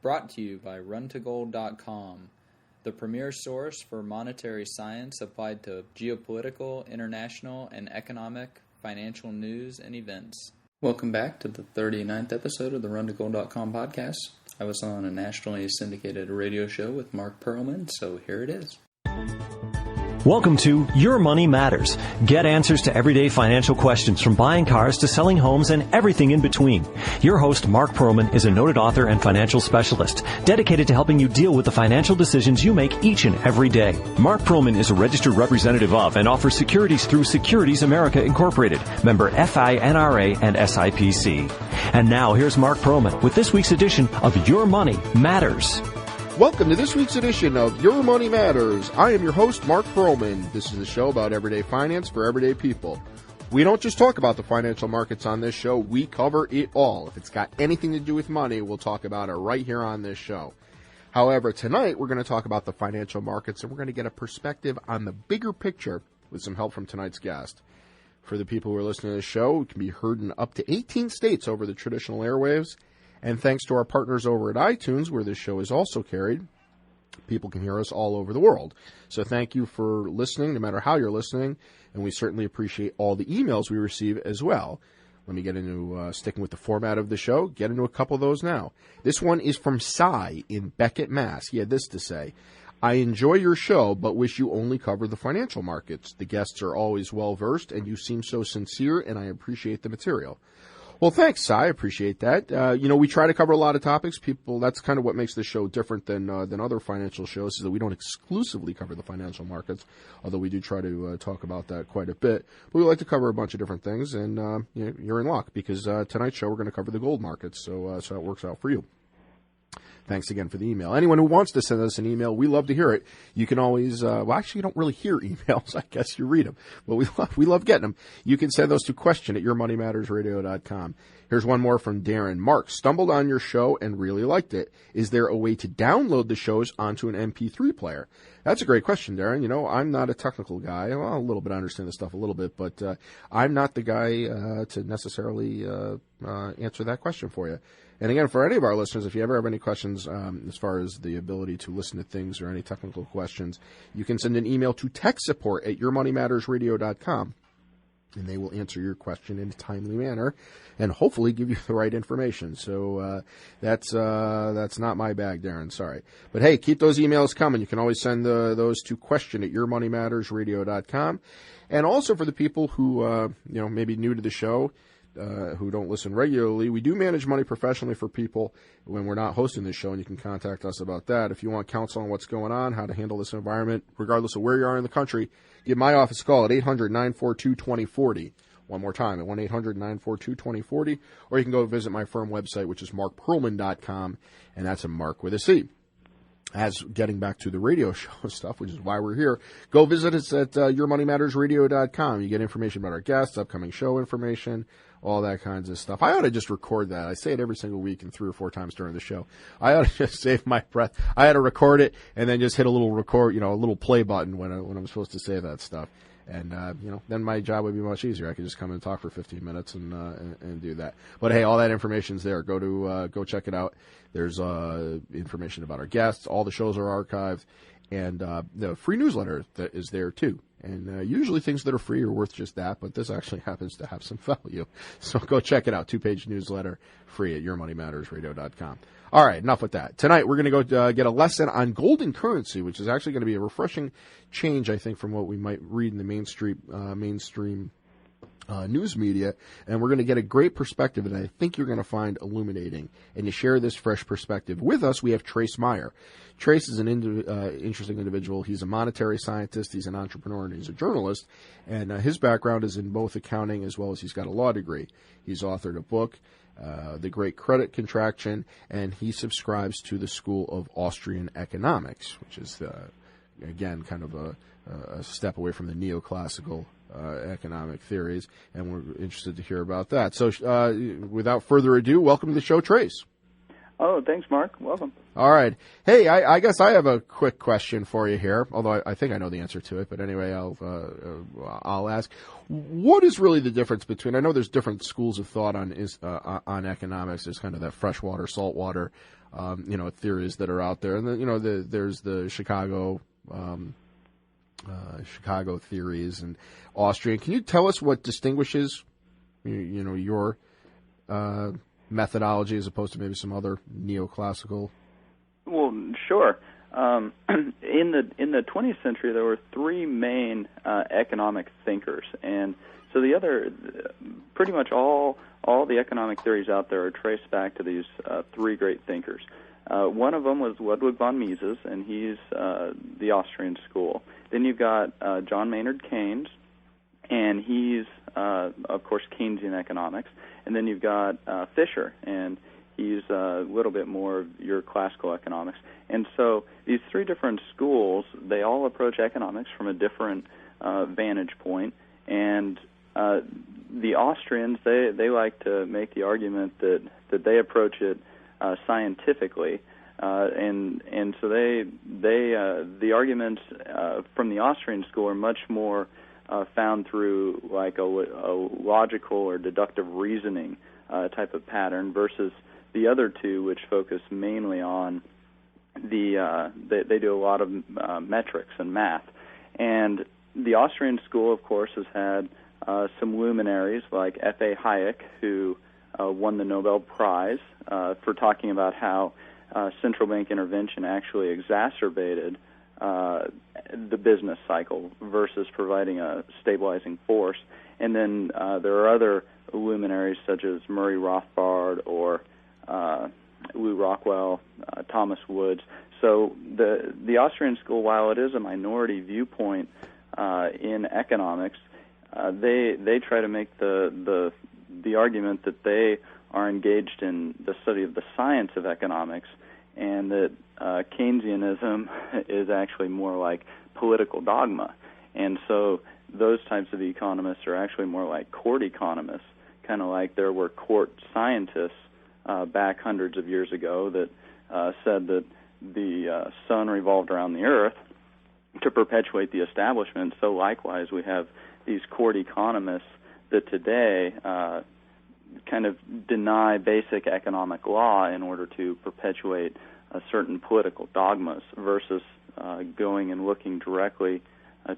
Brought to you by runtogold.com, the premier source for monetary science applied to geopolitical, international, and economic, financial news and events. Welcome back to the 39th episode of the runtogold.com podcast. I was on a nationally syndicated radio show with Mark Perlman, so here it is. Welcome to Your Money Matters. Get answers to everyday financial questions from buying cars to selling homes and everything in between. Your host, Mark Perlman, is a noted author and financial specialist dedicated to helping you deal with the financial decisions you make each and every day. Mark Perlman is a registered representative of and offers securities through Securities America Incorporated, member FINRA and SIPC. And now here's Mark Perlman with this week's edition of Your Money Matters. Welcome to this week's edition of Your Money Matters. I am your host, Mark Perlman. This is a show about everyday finance for everyday people. We don't just talk about the financial markets on this show, we cover it all. If it's got anything to do with money, we'll talk about it right here on this show. However, tonight we're going to talk about the financial markets, and we're going to get a perspective on the bigger picture with some help from tonight's guest. For the people who are listening to this show, it can be heard in up to 18 states over the traditional airwaves. And thanks to our partners over at iTunes, where this show is also carried, people can hear us all over the world. So thank you for listening, no matter how you're listening, and we certainly appreciate all the emails we receive as well. Let me get into sticking with the format of the show, get into a couple of those now. This one is from Cy in Beckett, Mass. He had this to say: I enjoy your show, but wish you only cover the financial markets. The guests are always well-versed, and you seem so sincere, and I appreciate the material. Well, thanks, Cy. I appreciate that. We try to cover a lot of topics. That's kind of what makes this show different than other financial shows, is that we don't exclusively cover the financial markets, although we do try to talk about that quite a bit. But we like to cover a bunch of different things, and you're in luck, because tonight's show we're going to cover the gold markets, so it works out for you. Thanks again for the email. Anyone who wants to send us an email, we love to hear it. You can always, actually, you don't really hear emails. I guess you read them. But we love getting them. You can send those to question@yourmoneymattersradio.com. Here's one more from Darren. Mark, stumbled on your show and really liked it. Is there a way to download the shows onto an MP3 player? That's a great question, Darren. I'm not a technical guy. Well, a little bit, I understand this stuff a little bit, but I'm not the guy to necessarily answer that question for you. And again, for any of our listeners, if you ever have any questions as far as the ability to listen to things or any technical questions, you can send an email to techsupport@yourmoneymattersradio.com, and they will answer your question in a timely manner and hopefully give you the right information. So that's not my bag, Darren. Sorry. But hey, keep those emails coming. You can always send those to question@yourmoneymattersradio.com. And also for the people who may be new to the show, who don't listen regularly, we do manage money professionally for people when we're not hosting this show, and you can contact us about that. If you want counsel on what's going on, how to handle this environment, regardless of where you are in the country, give my office a call at 800-942-2040. One more time, at 1-800-942-2040, or you can go visit my firm website, which is markperlman.com, and that's a Mark with a C. As getting back to the radio show stuff, which is why we're here, go visit us at yourmoneymattersradio.com. You get information about our guests, upcoming show information, all that kinds of stuff. I ought to just record that. I say it every single week and 3 or 4 times during the show. I ought to just save my breath. I ought to record it and then just hit a little record, a little play button when I'm supposed to say that stuff. And, then my job would be much easier. I could just come and talk for 15 minutes and do that. But hey, all that information's there. Go check it out. There's, information about our guests. All the shows are archived, and, the free newsletter that is there too. And, usually things that are free are worth just that, but this actually happens to have some value. So go check it out. 2-page newsletter, free at yourmoneymattersradio.com. All right, enough with that. Tonight, we're going to go get a lesson on gold and currency, which is actually going to be a refreshing change, I think, from what we might read in the mainstream news media. And we're going to get a great perspective that I think you're going to find illuminating. And to share this fresh perspective with us, we have Trace Meyer. Trace is an interesting individual. He's a monetary scientist, he's an entrepreneur, and he's a journalist. And his background is in both accounting as well as he's got a law degree. He's authored a book, The Great Credit Contraction, and he subscribes to the School of Austrian Economics, which is, again, kind of a step away from the neoclassical economic theories, and we're interested to hear about that. So without further ado, welcome to the show, Trace. Oh, thanks, Mark. Welcome. All right. Hey, I guess I have a quick question for you here, although I think I know the answer to it. But anyway, I'll ask. What is really the difference between? I know there's different schools of thought on economics. There's kind of that freshwater, saltwater, theories that are out there, and then, there's the Chicago theories and Austrian. Can you tell us what distinguishes, your methodology as opposed to maybe some other neoclassical? Well, sure. In the 20th century, there were three main economic thinkers, and so pretty much all the economic theories out there are traced back to these three great thinkers. One of them was Ludwig von Mises, and he's the Austrian school. Then you've got John Maynard Keynes, and he's, of course, Keynesian economics. And then you've got Fisher, and he's a little bit more of your classical economics. And so these three different schools, they all approach economics from a different vantage point. And the Austrians, they like to make the argument that they approach it scientifically. And so the arguments from the Austrian school are much more found through like a logical or deductive reasoning type of pattern versus the other two, which focus mainly on they do a lot of metrics and math. And the Austrian school, of course, has had some luminaries like F.A. Hayek, who won the Nobel Prize for talking about how central bank intervention actually exacerbated the business cycle versus providing a stabilizing force. And then there are other luminaries such as Murray Rothbard or Lew Rockwell, Thomas Woods. So the Austrian school, while it is a minority viewpoint in economics, they try to make the argument that they are engaged in the study of the science of economics, and that Keynesianism is actually more like political dogma. And so those types of economists are actually more like court economists, kind of like there were court scientists back hundreds of years ago that said that the sun revolved around the earth to perpetuate the establishment. So likewise, we have these court economists that today kind of deny basic economic law in order to perpetuate certain political dogmas versus going and looking directly,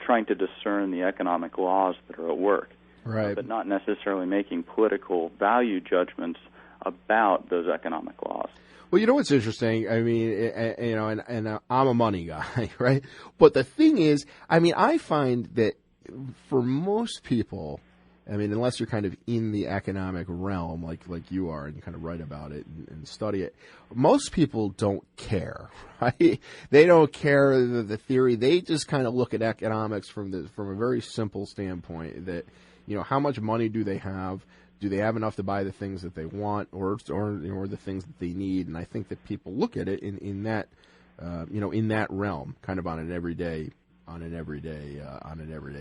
trying to discern the economic laws that are at work, right? But not necessarily making political value judgments about those economic laws. Well, you know what's interesting? I mean, and I'm a money guy, right? But the thing is, I mean, I find that for most people, I mean, unless you're kind of in the economic realm, like you are, and you kind of write about it and study it, most people don't care, right? They don't care the theory. They just kind of look at economics from a very simple standpoint that, how much money do they have? Do they have enough to buy the things that they want, or the things that they need? And I think that people look at it in that in that realm, kind of on an everyday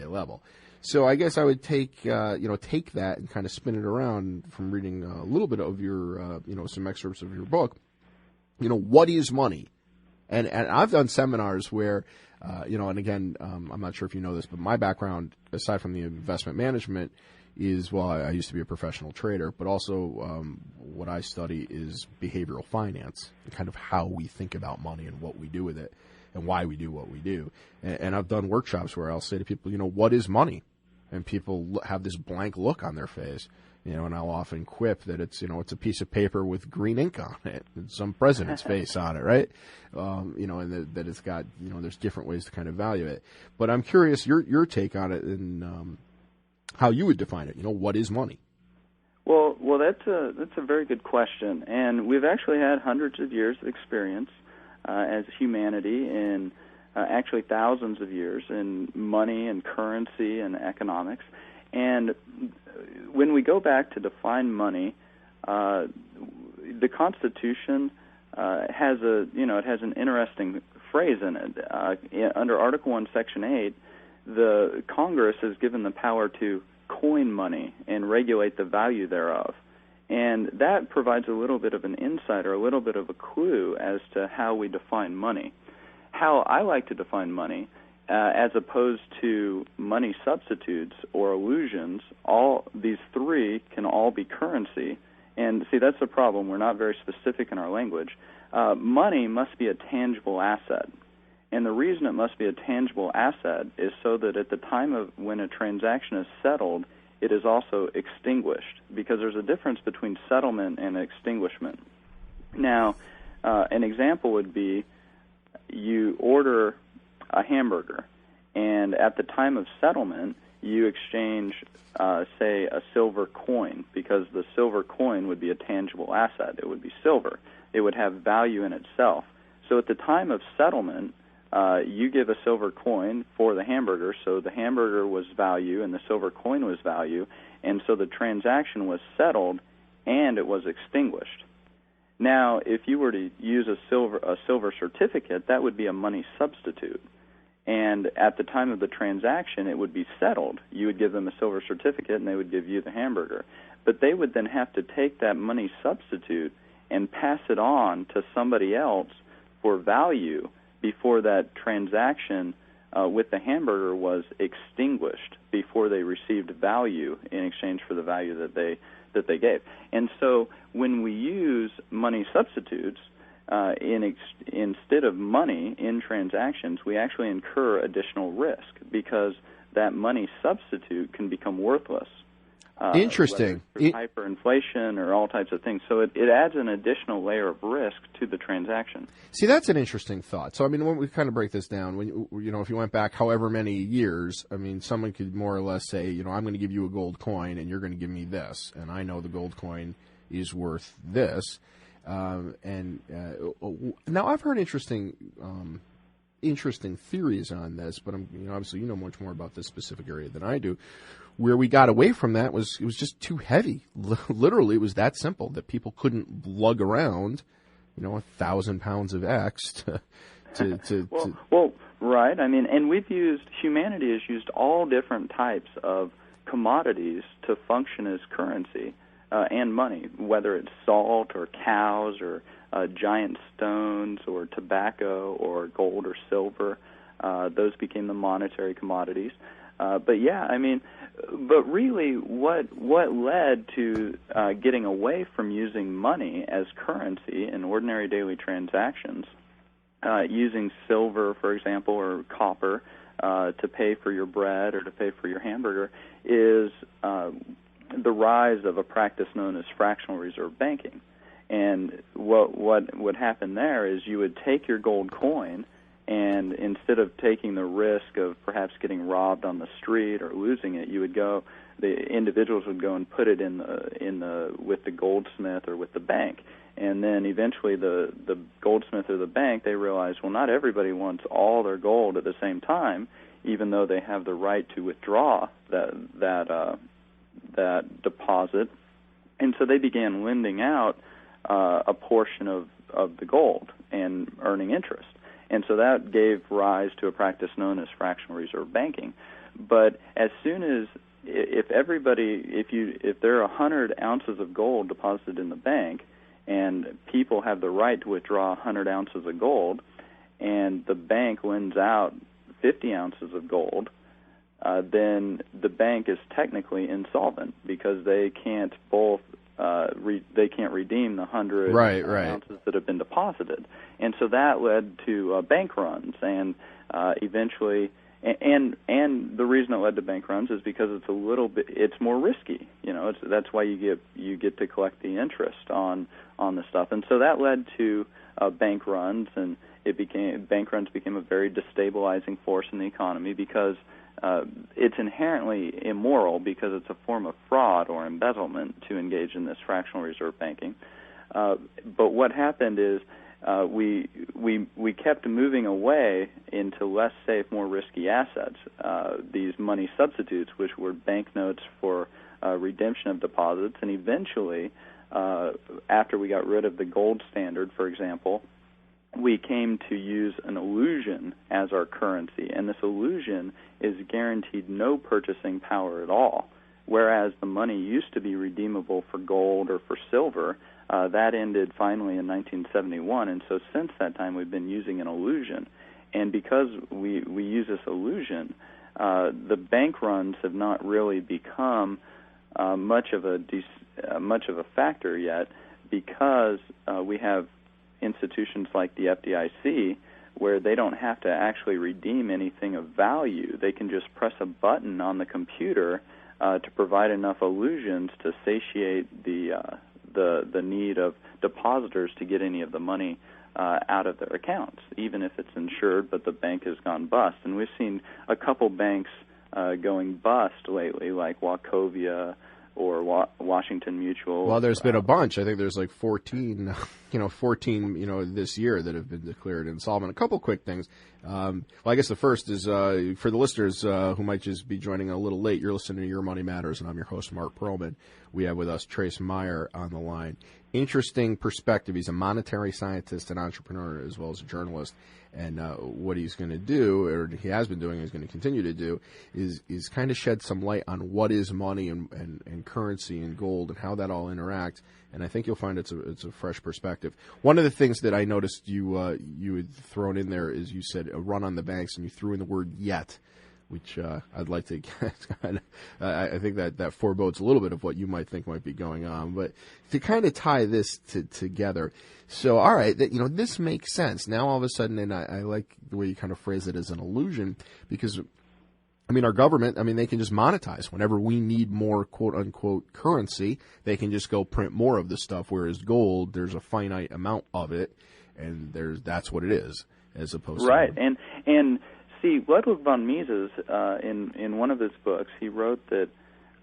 level. So I guess I would take that and kind of spin it around from reading a little bit of your some excerpts of your book. What is money? And I've done seminars where and again, I'm not sure if you know this, but my background, aside from the investment management, is, well, I used to be a professional trader, but also what I study is behavioral finance, and kind of how we think about money and what we do with it and why we do what we do. And I've done workshops where I'll say to people, what is money? And people have this blank look on their face, and I'll often quip that it's a piece of paper with green ink on it and some president's face on it, right? And that it's got, there's different ways to kind of value it. But I'm curious your take on it and how you would define it. What is money? Well, that's a very good question, and we've actually had hundreds of years of experience as humanity in actually thousands of years in money and currency and economics. And when we go back to define money, the Constitution has an interesting phrase in it. Under Article 1, Section 8, the Congress is given the power to coin money and regulate the value thereof. And that provides a little bit of an insight or a little bit of a clue as to how we define money. How I like to define money, as opposed to money substitutes or illusions, all these three can all be currency. And see, that's the problem. We're not very specific in our language. Money must be a tangible asset. And the reason it must be a tangible asset is so that at the time of when a transaction is settled, it is also extinguished, because there's a difference between settlement and extinguishment. Now, an example would be you order a hamburger, and at the time of settlement, you exchange, say, a silver coin, because the silver coin would be a tangible asset. It would be silver. It would have value in itself. So at the time of settlement, you give a silver coin for the hamburger, so the hamburger was value and the silver coin was value, and so the transaction was settled and it was extinguished. Now, if you were to use a silver certificate, that would be a money substitute. And at the time of the transaction, it would be settled. You would give them a silver certificate, and they would give you the hamburger. But they would then have to take that money substitute and pass it on to somebody else for value before that transaction with the hamburger was extinguished, before they received value in exchange for the value that they gave. And so when we use money substitutes, instead of money in transactions, we actually incur additional risk, because that money substitute can become worthless. Interesting. Through hyperinflation or all types of things. So it adds an additional layer of risk to the transaction. See, that's an interesting thought. So, I mean, when we kind of break this down, if you went back however many years, I mean, someone could more or less say, I'm going to give you a gold coin and you're going to give me this, and I know the gold coin is worth this. Now I've heard interesting theories on this, but obviously you know much more about this specific area than I do. Where we got away from that was it was just too heavy. Literally, it was that simple that people couldn't lug around, 1,000 pounds of X Well, right. I mean, and humanity has used all different types of commodities to function as currency. And money, whether it's salt or cows or giant stones or tobacco or gold or silver, those became the monetary commodities. But really what led to getting away from using money as currency in ordinary daily transactions, using silver, for example, or copper to pay for your bread or to pay for your hamburger, is the rise of a practice known as fractional reserve banking. And what would happen there is you would take your gold coin, and instead of taking the risk of perhaps getting robbed on the street or losing it, the individuals would go and put it with the goldsmith or with the bank. And then eventually the goldsmith or the bank, they realize, well, not everybody wants all their gold at the same time, even though they have the right to withdraw that deposit. And so they began lending out a portion of the gold and earning interest. And so that gave rise to a practice known as fractional reserve banking. But as soon as if there are 100 ounces of gold deposited in the bank, and people have the right to withdraw 100 ounces of gold, and the bank lends out 50 ounces of gold, then the bank is technically insolvent, because they can't redeem the 100 ounces that have been deposited. And so that led to bank runs, and eventually, and the reason it led to bank runs is because it's more risky. That's why you get to collect the interest on the stuff. And so that led to bank runs, and bank runs became a very destabilizing force in the economy, because it's inherently immoral, because it's a form of fraud or embezzlement to engage in this fractional reserve banking. But what happened is we kept moving away into less safe, more risky assets, these money substitutes, which were banknotes for redemption of deposits. And eventually, after we got rid of the gold standard, for example, we came to use an illusion as our currency, and this illusion is guaranteed no purchasing power at all. whereas the money used to be redeemable for gold or for silver. That ended finally in 1971, and so since that time we've been using an illusion. And because we use this illusion, the bank runs have not really become much of a factor yet, because we have institutions like the FDIC where they don't have to actually redeem anything of value. They can just press a button on the computer to provide enough illusions to satiate the need of depositors to get any of the money out of their accounts, even if it's insured, but the bank has gone bust. And we've seen a couple banks going bust lately, like Wachovia or Washington Mutual. Well, there's been a bunch. I think there's like 14 this year that have been declared insolvent. A couple quick things. Well, I guess the first is for the listeners who might just be joining a little late. You're listening to Your Money Matters, and I'm your host, Mark Perlman. We have with us Trace Meyer on the line. Interesting perspective. He's a monetary scientist and entrepreneur as well as a journalist. And what he's going to do, or he has been doing, is going to continue to do, is kind of shed some light on what is money and currency and gold and how that all interacts. And I think you'll find it's a fresh perspective. One of the things that I noticed you had thrown in there is you said a run on the banks, and you threw in the word yet, which I'd like to get. I think that forebodes a little bit of what you might think might be going on. But to kind of tie this together, so all right, this makes sense. Now all of a sudden, and I like the way you kind of phrase it as an illusion, because our government, they can just monetize. Whenever we need more quote-unquote currency, they can just go print more of the stuff, whereas gold, there's a finite amount of it, and that's what it is, as opposed right. to... And see, Ludwig von Mises, in one of his books, he wrote that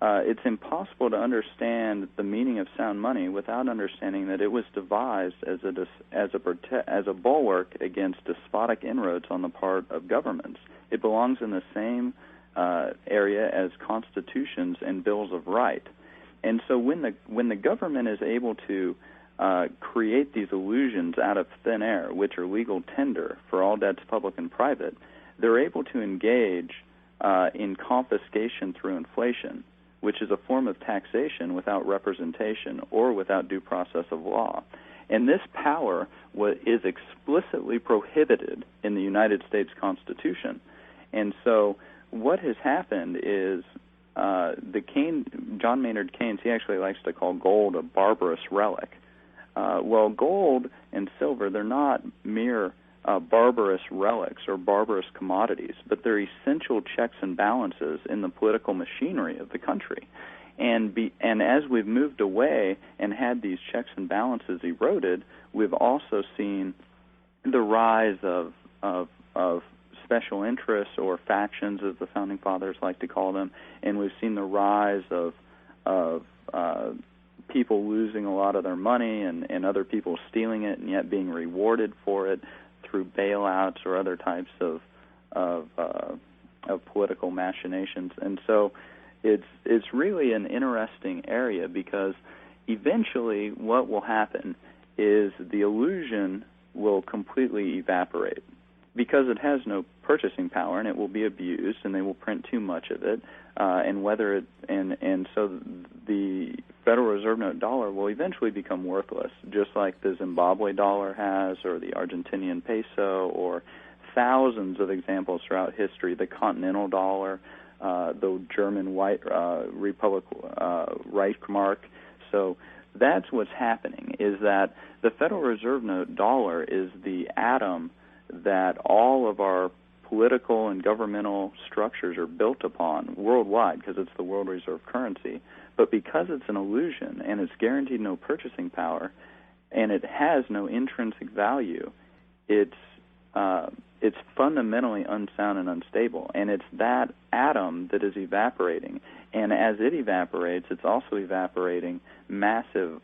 it's impossible to understand the meaning of sound money without understanding that it was devised as a bulwark against despotic inroads on the part of governments. It belongs in the same area as constitutions and bills of right. And so when the government is able to create these illusions out of thin air, which are legal tender for all debts public and private, they're able to engage in confiscation through inflation, which is a form of taxation without representation or without due process of law. And this power is explicitly prohibited in the United States Constitution. And so what has happened is John Maynard Keynes, he actually likes to call gold a barbarous relic. Well, gold and silver, they're not mere barbarous relics or barbarous commodities, but they're essential checks and balances in the political machinery of the country. And as we've moved away and had these checks and balances eroded, we've also seen the rise of special interests or factions, as the Founding Fathers like to call them, and we've seen the rise of people losing a lot of their money and other people stealing it and yet being rewarded for it through bailouts or other types of political machinations. And so it's really an interesting area, because eventually what will happen is the illusion will completely evaporate, because it has no purchasing power and it will be abused and they will print too much of it, and so the Federal Reserve note dollar will eventually become worthless, just like the Zimbabwe dollar has, or the Argentinian peso, or thousands of examples throughout history, the Continental dollar, the German Republic Reichsmark. So that's what's happening, is that the Federal Reserve note dollar is the atom that all of our political and governmental structures are built upon worldwide, because it's the world reserve currency. But because it's an illusion and it's guaranteed no purchasing power and it has no intrinsic value, it's fundamentally unsound and unstable. And it's that atom that is evaporating. And as it evaporates, it's also evaporating massive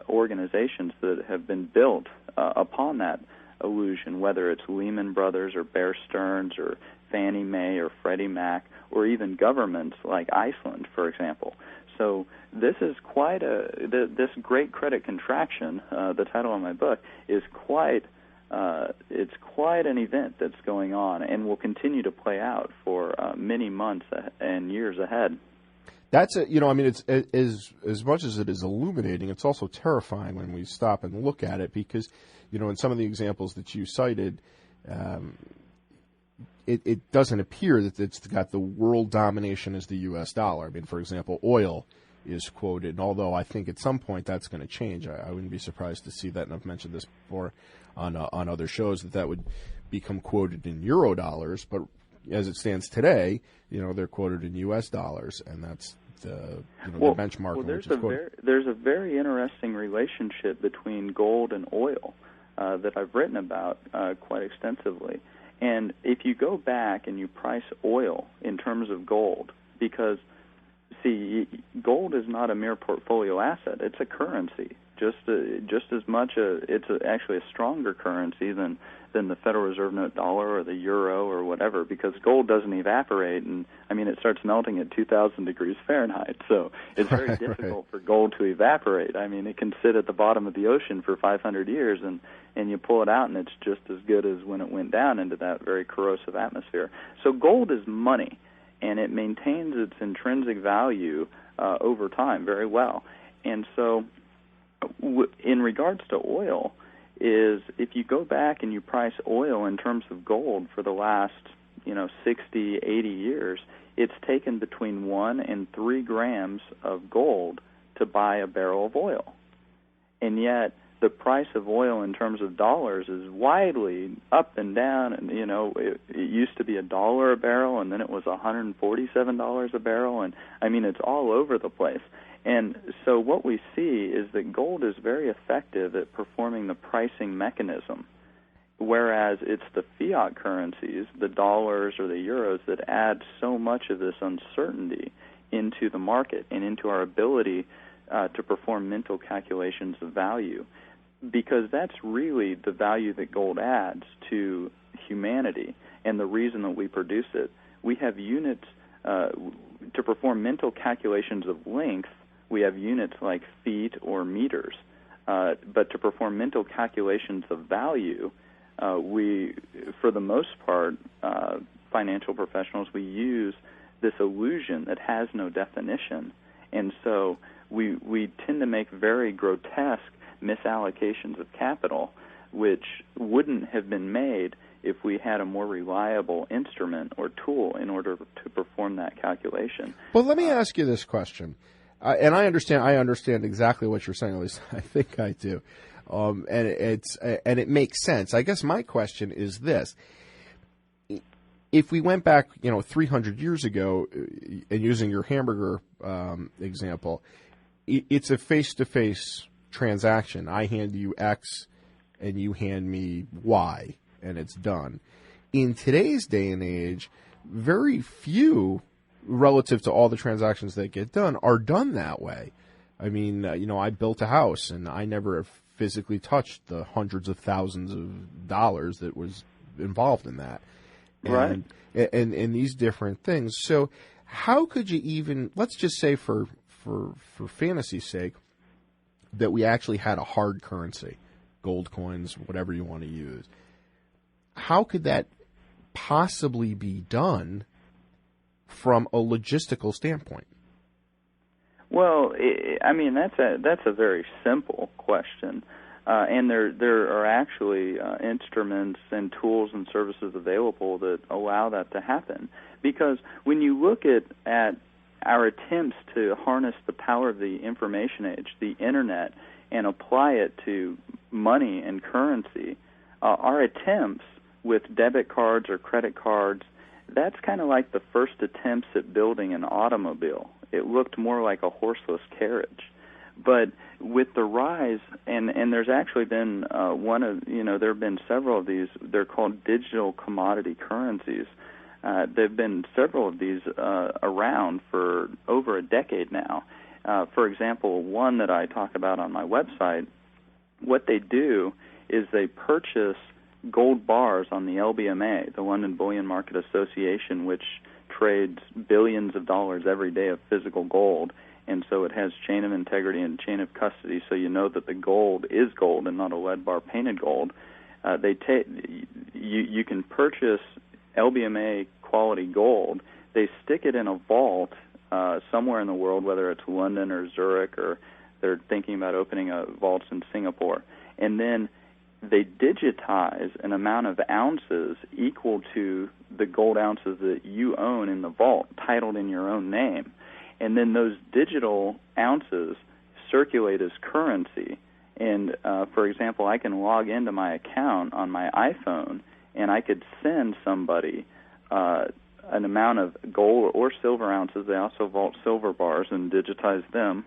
organizations that have been built upon that illusion, whether it's Lehman Brothers or Bear Stearns or Fannie Mae or Freddie Mac, or even governments like Iceland, for example. So this is this great credit contraction, the title of my book, is quite an event that's going on and will continue to play out for many months and years ahead. That's it's as much as it is illuminating, it's also terrifying when we stop and look at it because, in some of the examples that you cited, it doesn't appear that it's got the world domination as the U.S. dollar. I mean, for example, oil is quoted, and although I think at some point that's going to change, I wouldn't be surprised to see that, and I've mentioned this before on other shows, that would become quoted in euro dollars, but as it stands today, they're quoted in U.S. dollars, and that's the benchmark. Well, there's a very interesting relationship between gold and oil that I've written about quite extensively. And if you go back and you price oil in terms of gold, because, see, gold is not a mere portfolio asset. It's a currency, just as much actually a stronger currency than the Federal Reserve note dollar or the euro or whatever, because gold doesn't evaporate, and it starts melting at 2,000 degrees Fahrenheit, so it's very difficult for gold to evaporate. It can sit at the bottom of the ocean for 500 years, and you pull it out, and it's just as good as when it went down into that very corrosive atmosphere. So gold is money, and it maintains its intrinsic value over time very well. And so in regards to oil, is if you go back and you price oil in terms of gold for the last 60, 80 years, it's taken between 1 and 3 grams of gold to buy a barrel of oil. And yet the price of oil in terms of dollars is widely up and down, and it used to be $1 a barrel, and then it was $147 a barrel, and it's all over the place. And so what we see is that gold is very effective at performing the pricing mechanism, whereas it's the fiat currencies, the dollars or the euros, that add so much of this uncertainty into the market and into our ability to perform mental calculations of value, because that's really the value that gold adds to humanity and the reason that we produce it. We have units to perform mental calculations of length. We have units like feet or meters, but to perform mental calculations of value, we, for the most part, financial professionals, we use this illusion that has no definition, and so we tend to make very grotesque misallocations of capital, which wouldn't have been made if we had a more reliable instrument or tool in order to perform that calculation. Well, let me ask you this question. And I understand exactly what you're saying. At least I think I do, and it makes sense. I guess my question is this: if we went back, 300 years ago, and using your hamburger example, it's a face-to-face transaction. I hand you X, and you hand me Y, and it's done. In today's day and age, very few, relative to all the transactions that get done, are done that way. I built a house, and I never have physically touched the hundreds of thousands of dollars that was involved in that. Right. And these different things. So how could you even, let's just say for fantasy's sake, that we actually had a hard currency, gold coins, whatever you want to use. How could that possibly be done from a logistical standpoint? Well, that's a very simple question, and there are actually instruments and tools and services available that allow that to happen. Because when you look at our attempts to harness the power of the information age, the internet, and apply it to money and currency, our attempts with debit cards or credit cards, that's kind of like the first attempts at building an automobile. It looked more like a horseless carriage. But with the rise, and there's actually been there have been several of these. They're called digital commodity currencies. There have been several of these around for over a decade now. For example, one that I talk about on my website, what they do is they purchase gold bars on the LBMA, the London Bullion Market Association, which trades billions of dollars every day of physical gold, and so it has chain of integrity and chain of custody, so you know that the gold is gold and not a lead bar painted gold. You can purchase LBMA quality gold. They stick it in a vault somewhere in the world, whether it's London or Zurich, or they're thinking about opening a vaults in Singapore. And then they digitize an amount of ounces equal to the gold ounces that you own in the vault, titled in your own name. And then those digital ounces circulate as currency. And, for example, I can log into my account on my iPhone, and I could send somebody an amount of gold or silver ounces. They also vault silver bars and digitize them.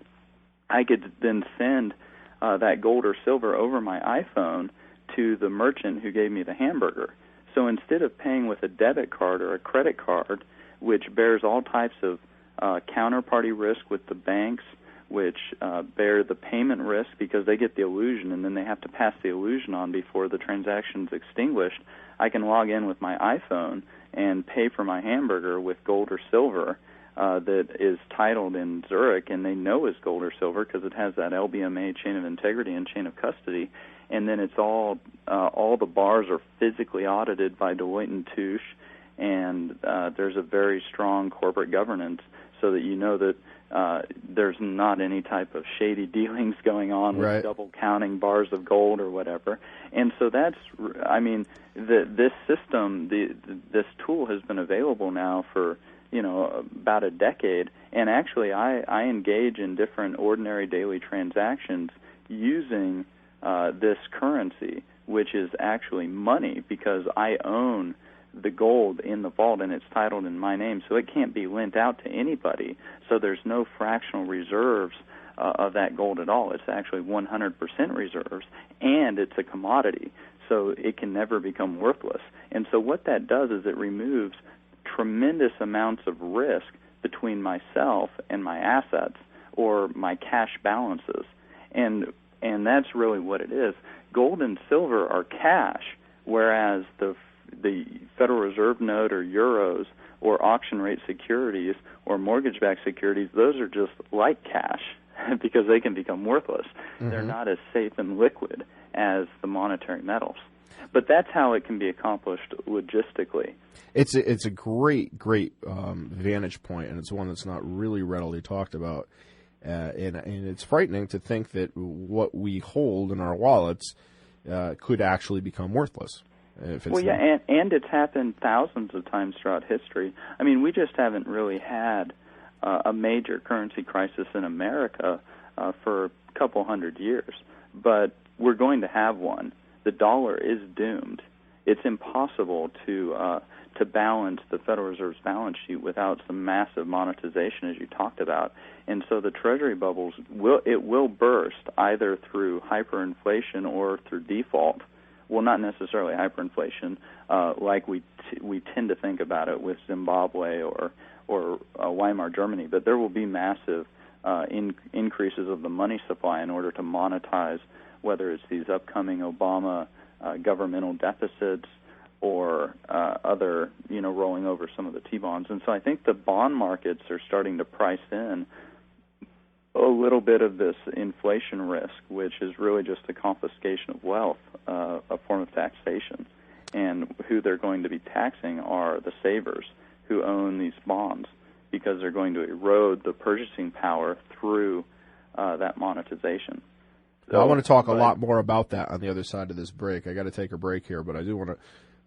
I could then send that gold or silver over my iPhone to the merchant who gave me the hamburger. So instead of paying with a debit card or a credit card, which bears all types of counterparty risk with the banks, which bear the payment risk because they get the illusion and then they have to pass the illusion on before the transaction's extinguished, I can log in with my iPhone and pay for my hamburger with gold or silver that is titled in Zurich, and they know is gold or silver because it has that LBMA chain of integrity and chain of custody. And then it's all the bars are physically audited by Deloitte and Touche, and there's a very strong corporate governance so that you know that there's not any type of shady dealings going on with double counting bars of gold or whatever. And so that's, I mean, this system, this tool has been available now for, about a decade. And actually I engage in different ordinary daily transactions using this currency, which is actually money, because I own the gold in the vault and it's titled in my name, so it can't be lent out to anybody. So there's no fractional reserves of that gold at all. It's actually 100% reserves, and it's a commodity, so it can never become worthless. And so what that does is it removes tremendous amounts of risk between myself and my assets or my cash balances. And that's really what it is. Gold and silver are cash, whereas the Federal Reserve note or euros or auction rate securities or mortgage-backed securities, those are just like cash because they can become worthless. Mm-hmm. They're not as safe and liquid as the monetary metals. But that's how it can be accomplished logistically. It's a great vantage point, and it's one that's not really readily talked about. And it's frightening to think that what we hold in our wallets could actually become worthless. Well, yeah, and it's happened thousands of times throughout history. I mean, we just haven't really had a major currency crisis in America for a couple hundred years, but we're going to have one. The dollar is doomed. It's impossible to balance the Federal Reserve's balance sheet without some massive monetization, as you talked about. And so the Treasury bubbles will burst either through hyperinflation or through default. Well, not necessarily hyperinflation, like we tend to think about it with Zimbabwe or Weimar Germany, but there will be massive increases of the money supply in order to monetize, whether it's these upcoming Obama governmental deficits or other, rolling over some of the T-bonds. And so I think the bond markets are starting to price in a little bit of this inflation risk, which is really just a confiscation of wealth, a form of taxation. And who they're going to be taxing are the savers who own these bonds, because they're going to erode the purchasing power through that monetization. So, I want to talk a lot more about that on the other side of this break. I got to take a break here, but I do want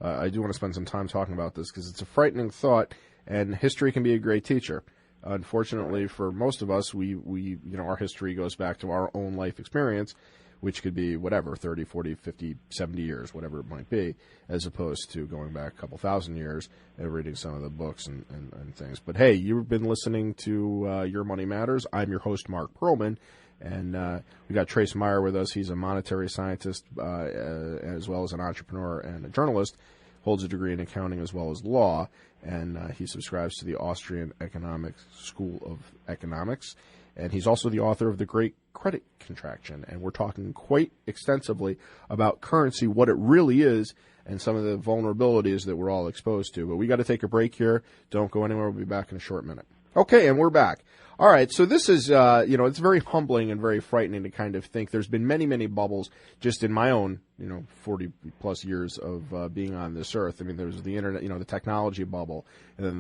to spend some time talking about this because it's a frightening thought, and history can be a great teacher. Unfortunately, for most of us, we our history goes back to our own life experience, which could be whatever, 30, 40, 50, 70 years, whatever it might be, as opposed to going back a couple thousand years and reading some of the books and things. But hey, you've been listening to Your Money Matters. I'm your host, Mark Perlman, and we got Trace Meyer with us. He's a monetary scientist as well as an entrepreneur and a journalist, holds a degree in accounting as well as law, and he subscribes to the Austrian Economics School of Economics. And he's also the author of The Great Credit Contraction. And we're talking quite extensively about currency, what it really is, and some of the vulnerabilities that we're all exposed to. But we got to take a break here. Don't go anywhere. We'll be back in a short minute. Okay, and we're back. All right, so this is, it's very humbling and very frightening to kind of think there's been many, many bubbles just in my own, 40-plus years of being on this earth. I mean, there's the internet, the technology bubble, and then,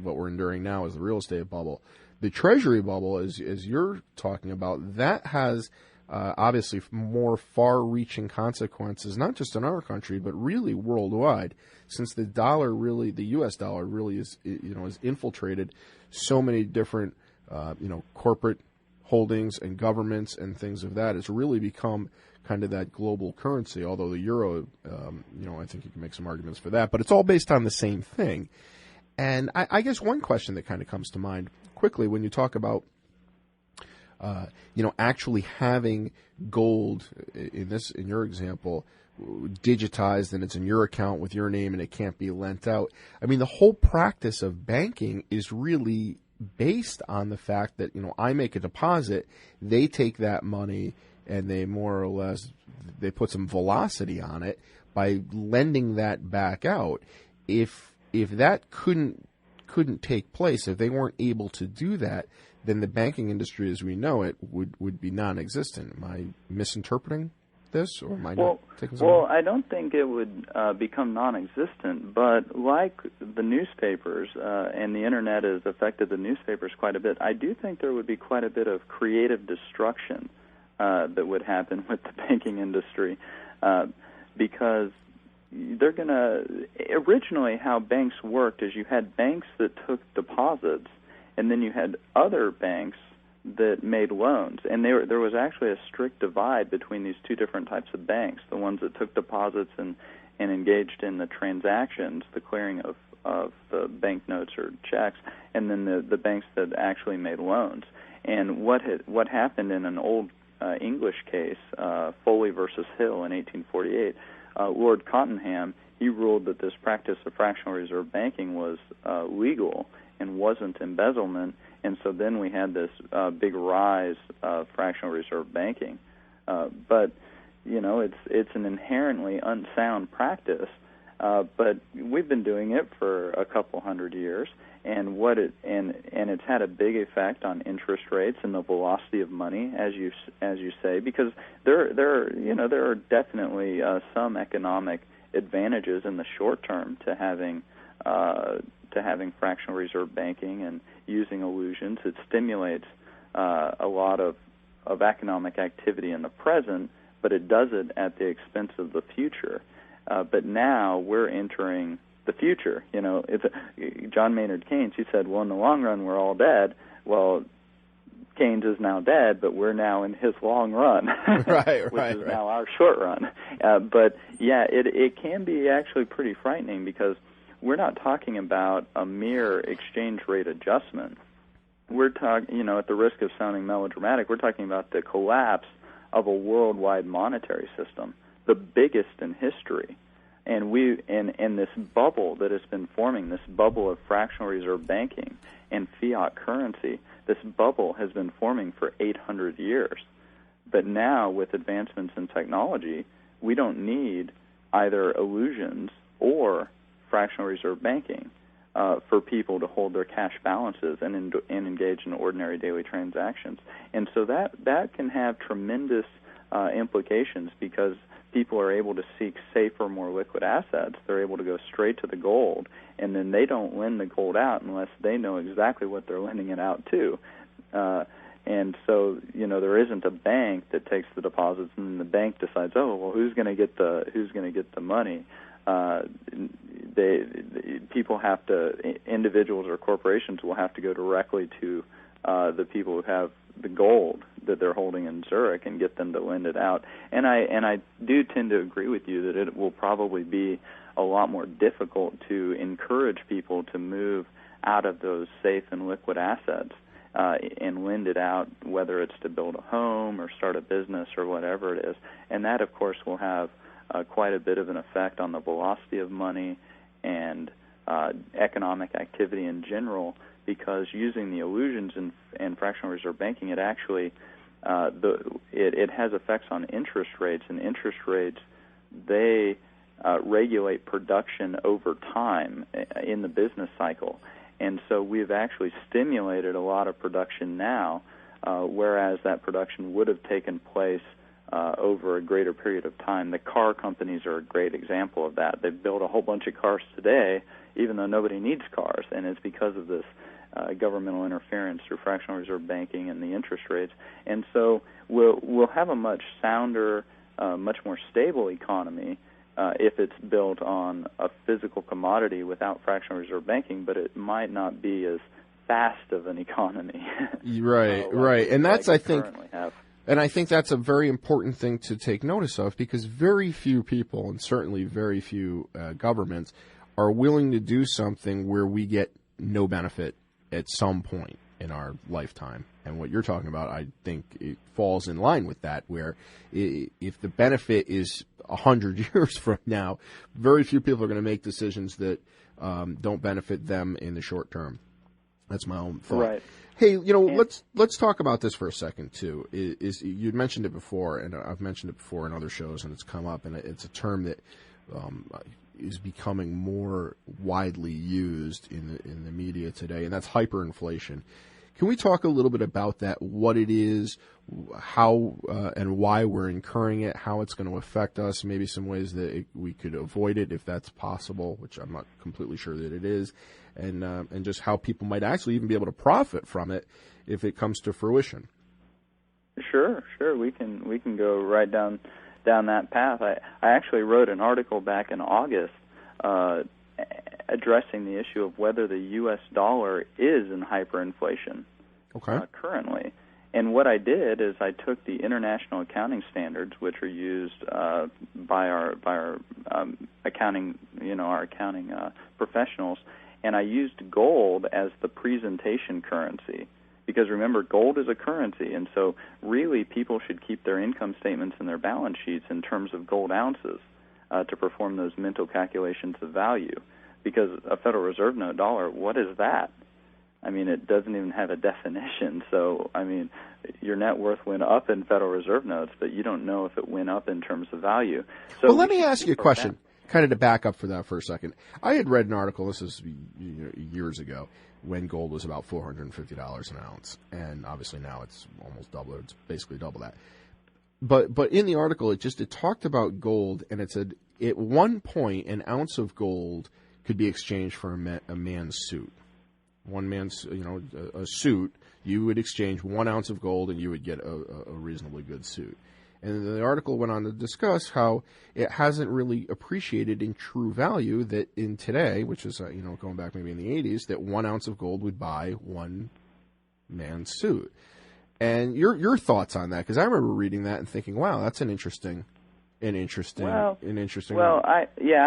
what we're enduring now is the real estate bubble. The treasury bubble, as you're talking about, that has obviously more far-reaching consequences, not just in our country, but really worldwide, since the U.S. dollar really is infiltrated so many different corporate holdings and governments and things of that. It's really become kind of that global currency, although the euro, I think you can make some arguments for that. But it's all based on the same thing. And I guess one question that kind of comes to mind quickly when you talk about, actually having gold, in your example, digitized and it's in your account with your name and it can't be lent out. I mean, the whole practice of banking is really based on the fact that, I make a deposit, they take that money and they more or less, they put some velocity on it by lending that back out. If that couldn't take place, if they weren't able to do that, then the banking industry as we know it would be non-existent. Am I misinterpreting this, or am I not taking something? Well, I don't think it would become non-existent, but like the newspapers and the Internet has affected the newspapers quite a bit, I do think there would be quite a bit of creative destruction that would happen with the banking industry because they're going to... Originally, how banks worked is you had banks that took deposits, and then you had other banks that made loans, and there was actually a strict divide between these two different types of banks, the ones that took deposits and engaged in the transactions, the clearing of the banknotes or checks, and then the banks that actually made loans. And what happened in an old English case, Foley versus Hill in 1848, Lord Cottenham, he ruled that this practice of fractional reserve banking was legal and wasn't embezzlement. And so then we had this big rise of fractional reserve banking. But, it's an inherently unsound practice. But we've been doing it for a couple hundred years, and it's had a big effect on interest rates and the velocity of money, as you say, because there are definitely some economic advantages in the short term to having fractional reserve banking and using illusions. It stimulates a lot of economic activity in the present, but it does it at the expense of the future. But now we're entering the future. John Maynard Keynes, he said, well, in the long run, we're all dead. Well, Keynes is now dead, but we're now in his long run, which is now our short run. But, yeah, it can be actually pretty frightening because we're not talking about a mere exchange rate adjustment. We're talking, at the risk of sounding melodramatic, we're talking about the collapse of a worldwide monetary system, the biggest in history. And this bubble that has been forming, this bubble of fractional reserve banking and fiat currency, this bubble has been forming for 800 years. But now, with advancements in technology, we don't need either illusions or fractional reserve banking for people to hold their cash balances and engage in ordinary daily transactions. And so that can have tremendous implications because people are able to seek safer, more liquid assets. They're able to go straight to the gold, and then they don't lend the gold out unless they know exactly what they're lending it out to. And so, there isn't a bank that takes the deposits, and then the bank decides, oh, well, who's going to get the money? Individuals or corporations will have to go directly to the people who have the gold that they're holding in Zurich and get them to lend it out. And I do tend to agree with you that it will probably be a lot more difficult to encourage people to move out of those safe and liquid assets and lend it out, whether it's to build a home or start a business or whatever it is. And that, of course, will have quite a bit of an effect on the velocity of money and economic activity in general, because using the illusions in fractional reserve banking, it actually it has effects on interest rates, and interest rates, they regulate production over time in the business cycle. And so we've actually stimulated a lot of production now, whereas that production would have taken place over a greater period of time. The car companies are a great example of that. They've built a whole bunch of cars today, even though nobody needs cars, and it's because of this governmental interference through fractional reserve banking and the interest rates. And so we'll have a much sounder, much more stable economy if it's built on a physical commodity without fractional reserve banking, but it might not be as fast of an economy. Right. And that's, I think, have. and I think that's a very important thing to take notice of, because very few people, and certainly very few governments, are willing to do something where we get no benefit at some point in our lifetime. And what you're talking about, I think it falls in line with that, where if the benefit is 100 years from now, very few people are going to make decisions that don't benefit them in the short term. That's my own thought. Right. Hey, let's talk about this for a second too. You'd mentioned it before, and I've mentioned it before in other shows, and it's come up, and it's a term that is becoming more widely used in the media today, and that's hyperinflation. Can we talk a little bit about that, what it is, how and why we're incurring it, how it's going to affect us, maybe some ways that we could avoid it if that's possible, which I'm not completely sure that it is, and just how people might actually even be able to profit from it if it comes to fruition? Sure. We can go right down that path. I actually wrote an article back in August addressing the issue of whether the U.S. dollar is in hyperinflation currently. And what I did is I took the international accounting standards, which are used by our accounting, our accounting professionals, and I used gold as the presentation currency. Because remember, gold is a currency, and so really people should keep their income statements and their balance sheets in terms of gold ounces to perform those mental calculations of value. Because a Federal Reserve note dollar, what is that? I mean, it doesn't even have a definition. So, I mean, your net worth went up in Federal Reserve notes, but you don't know if it went up in terms of value. So well, let me ask you a question, kind of to back up for that for a second. I had read an article, this is years ago, when gold was about $450 an ounce, and obviously now it's almost double. It's basically double that. But in the article, it talked about gold, and it said at one point an ounce of gold could be exchanged for a man's suit. One man's, a suit, you would exchange 1 ounce of gold and you would get a reasonably good suit. And the article went on to discuss how it hasn't really appreciated in true value that in today, which is, going back maybe in the 80s, that 1 ounce of gold would buy one man's suit. And your thoughts on that? Because I remember reading that and thinking, wow, that's an interesting. Well, I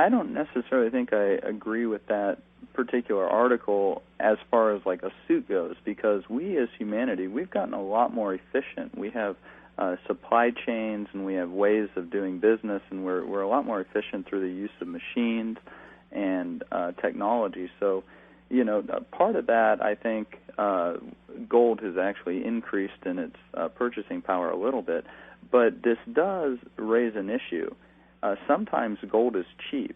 don't necessarily think I agree with that particular article as far as like a suit goes, because we as humanity, we've gotten a lot more efficient. We have supply chains and we have ways of doing business, and we're a lot more efficient through the use of machines and technology. So, part of that, I think gold has actually increased in its purchasing power a little bit. But this does raise an issue. Sometimes gold is cheap,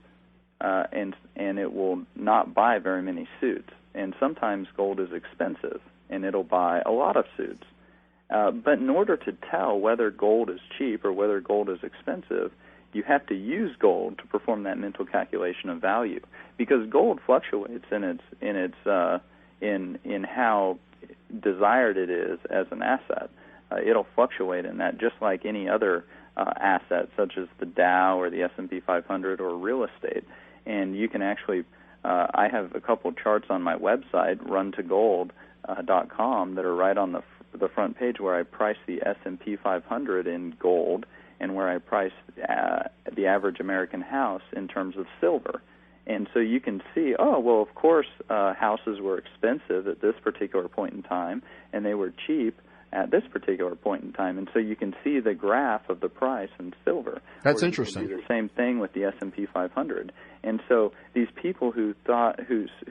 and it will not buy very many suits. And sometimes gold is expensive, and it'll buy a lot of suits. But in order to tell whether gold is cheap or whether gold is expensive, you have to use gold to perform that mental calculation of value, because gold fluctuates in how desired it is as an asset. It'll fluctuate in that just like any other asset, such as the Dow or the S&P 500 or real estate. And you can actually, I have a couple of charts on my website, runtogold.com, that are right on the front page where I price the S&P 500 in gold and where I price the average American house in terms of silver. And so you can see, of course, houses were expensive at this particular point in time, and they were cheap at this particular point in time, and so you can see the graph of the price in silver. That's interesting. You can do the same thing with the S&P 500, and so these people who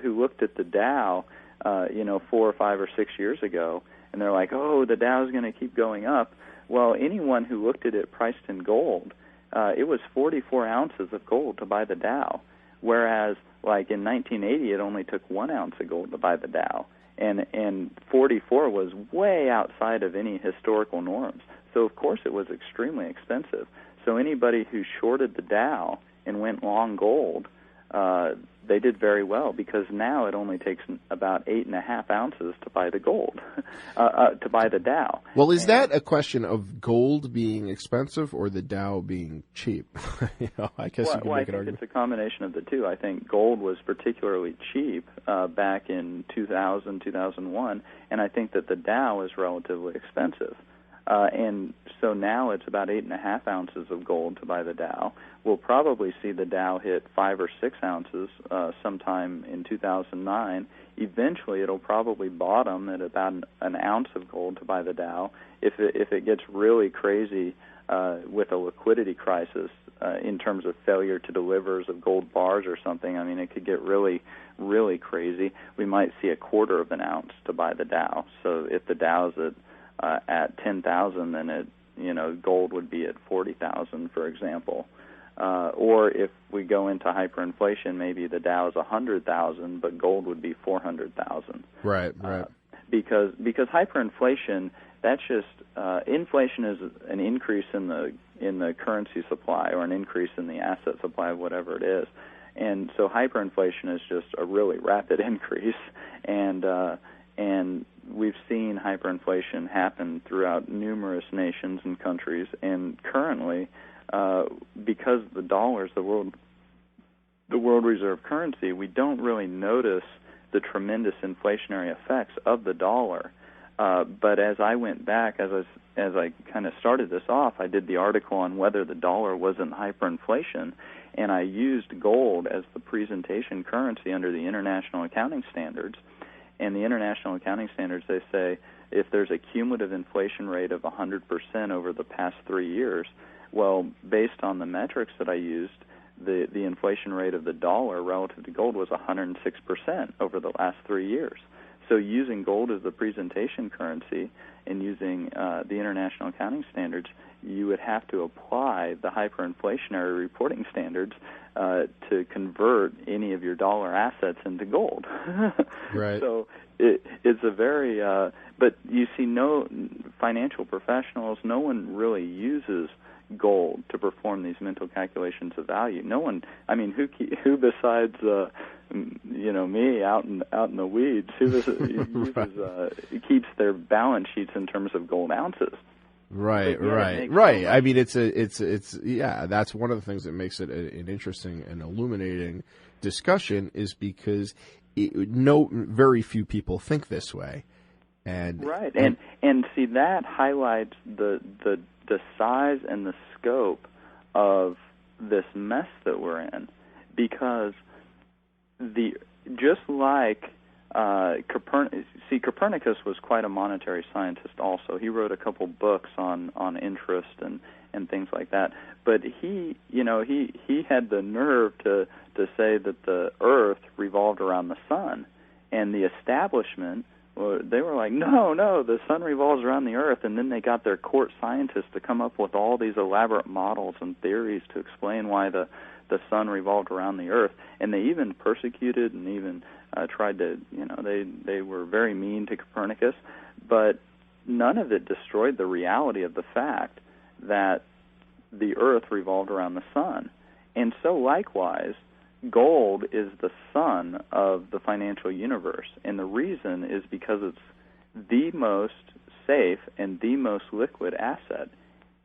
looked at the Dow, 4 or 5 or 6 years ago, and they're like, the Dow's going to keep going up. Well, anyone who looked at it priced in gold, it was 44 ounces of gold to buy the Dow, whereas like in 1980, it only took 1 ounce of gold to buy the Dow, and 44 was way outside of any historical norms. So of course it was extremely expensive. So anybody who shorted the Dow and went long gold, they did very well, because now it only takes about 8.5 ounces to buy the gold, to buy the Dow. Well, is that a question of gold being expensive or the Dow being cheap? I guess you can make an argument. It's a combination of the two. I think gold was particularly cheap back in 2000, 2001, and I think that the Dow is relatively expensive. And so now it's about 8.5 ounces of gold to buy the Dow. We'll probably see the Dow hit 5 or 6 ounces sometime in 2009. Eventually, it'll probably bottom at about an ounce of gold to buy the Dow. If it gets really crazy with a liquidity crisis in terms of failure to delivers of gold bars or something, I mean, it could get really, really crazy. We might see 1/4 of an ounce to buy the Dow. So if the Dow's at 10,000, then gold would be at 40,000, for example. Or if we go into hyperinflation, maybe the Dow is 100,000, but gold would be 400,000. Right. Because hyperinflation, that's just inflation is an increase in the currency supply, or an increase in the asset supply, whatever it is. And so hyperinflation is just a really rapid increase, and we've seen hyperinflation happen throughout numerous nations and countries, and currently, because the dollar is the world reserve currency, we don't really notice the tremendous inflationary effects of the dollar. But as I went back, as I kind of started this off, I did the article on whether the dollar was in hyperinflation, and I used gold as the presentation currency under the International Accounting Standards. And the International Accounting Standards, they say if there's a cumulative inflation rate of 100% over the past 3 years, well, based on the metrics that I used, the inflation rate of the dollar relative to gold was 106% over the last 3 years. So using gold as the presentation currency and using the International Accounting Standards, you would have to apply the hyperinflationary reporting standards to convert any of your dollar assets into gold. Right. So it's a very, but you see, no financial professionals, no one really uses gold to perform these mental calculations of value. No one, I mean, who besides me out in the weeds, who uses, keeps their balance sheets in terms of gold ounces? Right. I mean, it's that's one of the things that makes it an interesting and illuminating discussion, is because very few people think this way. And see, that highlights the size and the scope of this mess that we're in, because just like Copernicus was quite a monetary scientist also. He wrote a couple books on interest and things like that. But he had the nerve to say that the Earth revolved around the sun, and the establishment, they were like, no, the sun revolves around the Earth, and then they got their court scientists to come up with all these elaborate models and theories to explain why the sun revolved around the Earth, and they even persecuted and even tried to, they were very mean to Copernicus, but none of it destroyed the reality of the fact that the Earth revolved around the sun. And so likewise, gold is the sun of the financial universe, and the reason is because it's the most safe and the most liquid asset.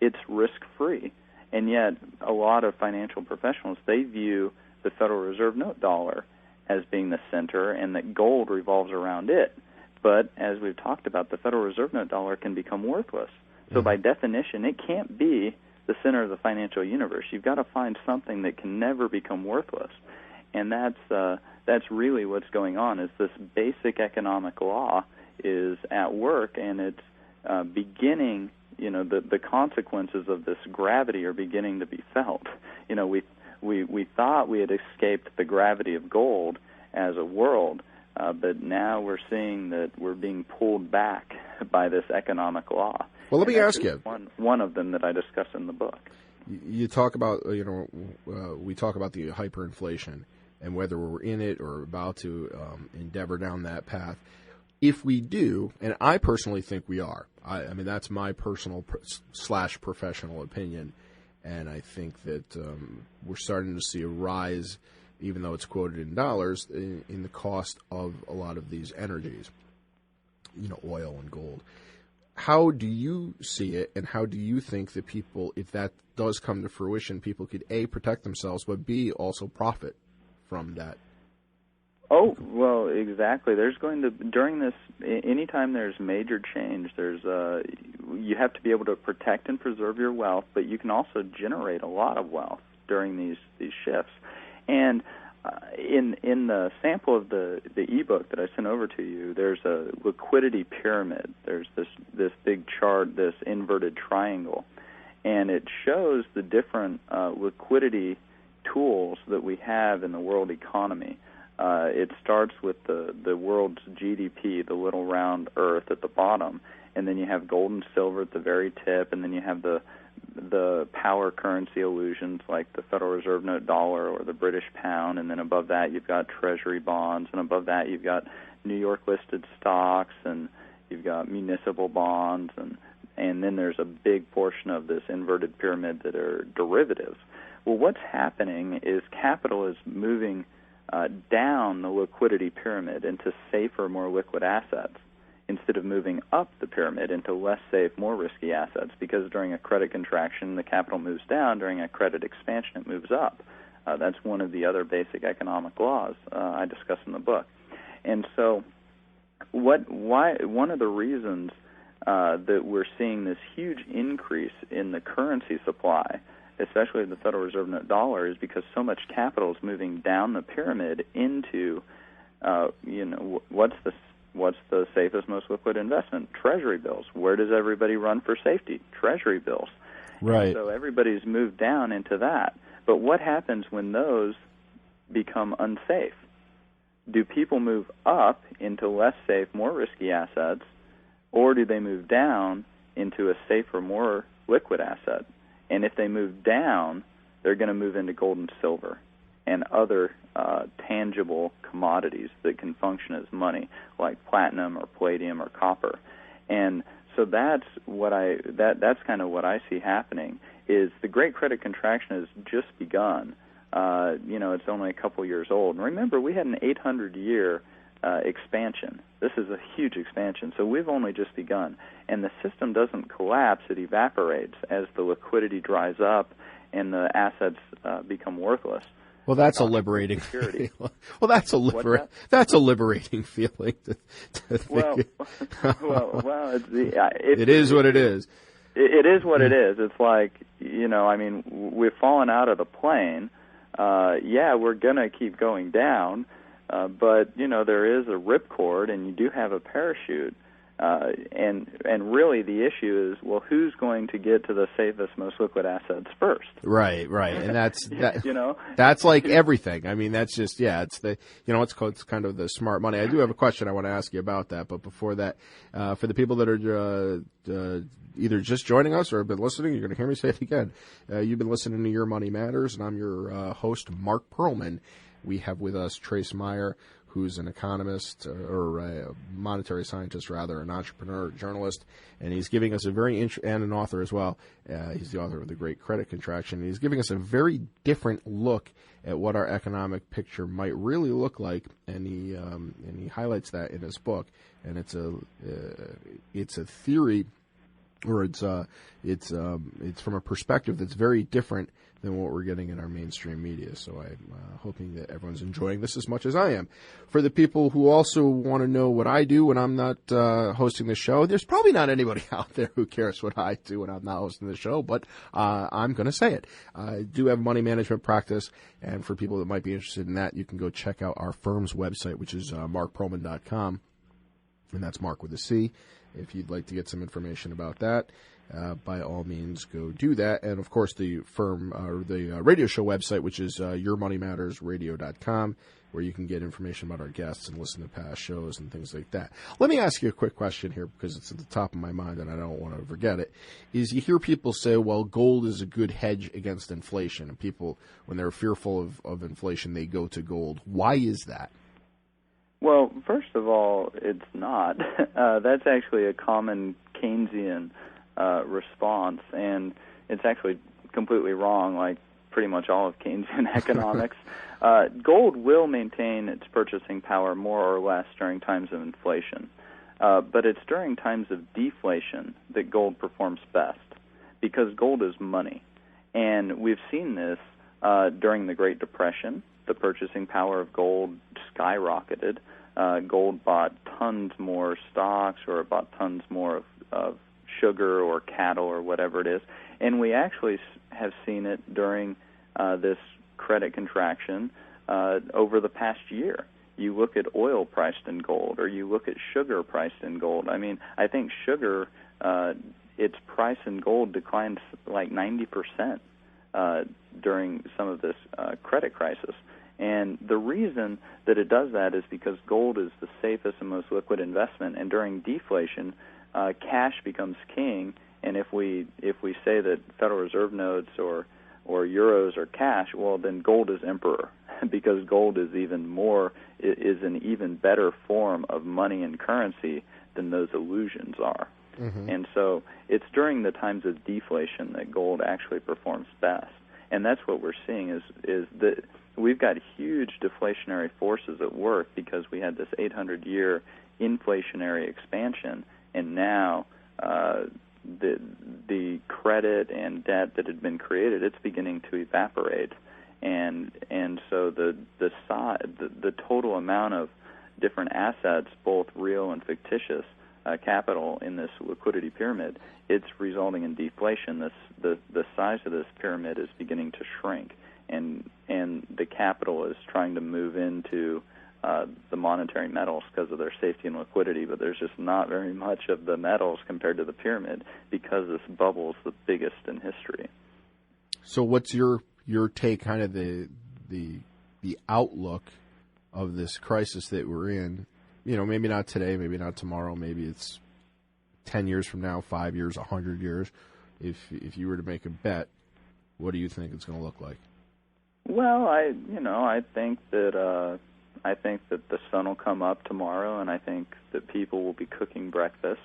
It's risk-free, and yet a lot of financial professionals, they view the Federal Reserve note dollar as being the center, and that gold revolves around it. But as we've talked about, the Federal Reserve note dollar can become worthless. So by definition, it can't be the center of the financial universe. You've got to find something that can never become worthless. And that's really what's going on, is this basic economic law is at work, and it's beginning, the consequences of this gravity are beginning to be felt. We thought we had escaped the gravity of gold as a world, but now we're seeing that we're being pulled back by this economic law. Well, let me ask you. One of them that I discuss in the book. You talk about, we talk about the hyperinflation. and whether we're in it or about to endeavor down that path. If we do, and I personally think we are, I mean, that's my personal / professional opinion, and I think that we're starting to see a rise, even though it's quoted in dollars, in the cost of a lot of these energies, oil and gold. How do you see it, and how do you think that people, if that does come to fruition, people could, A, protect themselves, but B, also profit from that? Oh, well, exactly. There's going to, during this, anytime there's major change, there's you have to be able to protect and preserve your wealth, but you can also generate a lot of wealth during these shifts. And in the sample of the ebook that I sent over to you, there's a liquidity pyramid. There's this big chart, this inverted triangle, and it shows the different liquidity tools that we have in the world economy. It starts with the world's GDP, the little round earth at the bottom, and then you have gold and silver at the very tip, and then you have the power currency illusions like the Federal Reserve note dollar or the British pound, and then above that you've got treasury bonds, and above that you've got New York listed stocks, and you've got municipal bonds, and then there's a big portion of this inverted pyramid that are derivatives. Well, what's happening is capital is moving down the liquidity pyramid into safer, more liquid assets instead of moving up the pyramid into less safe, more risky assets, because during a credit contraction, the capital moves down. During a credit expansion, it moves up. That's one of the other basic economic laws I discuss in the book. And so one of the reasons that we're seeing this huge increase in the currency supply, especially the Federal Reserve note dollar, is because so much capital is moving down the pyramid into, what's the safest, most liquid investment? Treasury bills. Where does everybody run for safety? Treasury bills. Right. And so everybody's moved down into that. But what happens when those become unsafe? Do people move up into less safe, more risky assets, or do they move down into a safer, more liquid asset? And if they move down, they're going to move into gold and silver and other tangible commodities that can function as money, like platinum or palladium or copper. And so that's kind of what I see happening. Is the Great Credit Contraction has just begun. It's only a couple years old. And remember, we had an 800-year expansion. This is a huge expansion, so we've only just begun. And the system doesn't collapse, it evaporates as the liquidity dries up and the assets become worthless. Well, that's a liberating feeling. Well, that's a liberating feeling. To think. It is what it is. It is what it is. It's like, we've fallen out of the plane. We're going to keep going down. But there is a ripcord, and you do have a parachute, and really the issue is, well, who's going to get to the safest, most liquid assets first? Right, and that's like everything. I mean, that's just it's the it's kind of the smart money. I do have a question I want to ask you about that, but before that, for the people that are either just joining us or have been listening, you're going to hear me say it again. You've been listening to Your Money Matters, and I'm your host, Mark Perlman. We have with us Trace Meyer, who's an economist, or a monetary scientist, rather, an entrepreneur, journalist, and he's giving us and an author as well. He's the author of The Great Credit Contraction, and he's giving us a very different look at what our economic picture might really look like, and he highlights that in his book. And it's a theory, or it's from a perspective that's very different than what we're getting in our mainstream media. So I'm hoping that everyone's enjoying this as much as I am. For the people who also want to know what I do when I'm not hosting the show, there's probably not anybody out there who cares what I do when I'm not hosting the show, but I'm going to say it. I do have a money management practice, and for people that might be interested in that, you can go check out our firm's website, which is markperlman.com, and that's Mark with a C. If you'd like to get some information about that, by all means, go do that. And, of course, the firm or the radio show website, which is yourmoneymattersradio.com. where you can get information about our guests and listen to past shows and things like that. Let me ask you a quick question here because it's at the top of my mind and I don't want to forget it. Is you hear people say, well, gold is a good hedge against inflation. And people, when they're fearful of inflation, they go to gold. Why is that? Well, first of all, it's not. That's actually a common Keynesian response, and it's actually completely wrong, like pretty much all of Keynesian economics. Gold will maintain its purchasing power more or less during times of inflation, but it's during times of deflation that gold performs best, because gold is money. And we've seen this during the Great Depression. The purchasing power of gold skyrocketed. Gold bought tons more stocks, or it bought tons more of sugar or cattle or whatever it is. And we actually have seen it during this credit contraction over the past year. You look at oil priced in gold, or you look at sugar priced in gold. I mean, I think sugar, its price in gold declined like 90% during some of this credit crisis. And the reason that it does that is because gold is the safest and most liquid investment. And during deflation, cash becomes king. And if we say that Federal Reserve notes or euros are cash, well, then gold is emperor, because gold is an even better form of money and currency than those illusions are. Mm-hmm. And so it's during the times of deflation that gold actually performs best. And that's what we're seeing is that we've got huge deflationary forces at work, because we had this 800-year inflationary expansion, and now the credit and debt that had been created, it's beginning to evaporate, and so the total amount of different assets, both real and fictitious, capital in this liquidity pyramid, it's resulting in deflation. The size of this pyramid is beginning to shrink, and the capital is trying to move into the monetary metals because of their safety and liquidity, but there's just not very much of the metals compared to the pyramid, because this bubble is the biggest in history. So what's your take, kind of the outlook of this crisis that we're in? You know, maybe not today, maybe not tomorrow, maybe it's 10 years from now, 5 years, 100 years. If you were to make a bet, what do you think it's going to look like? Well, I think that the sun will come up tomorrow, and I think that people will be cooking breakfast,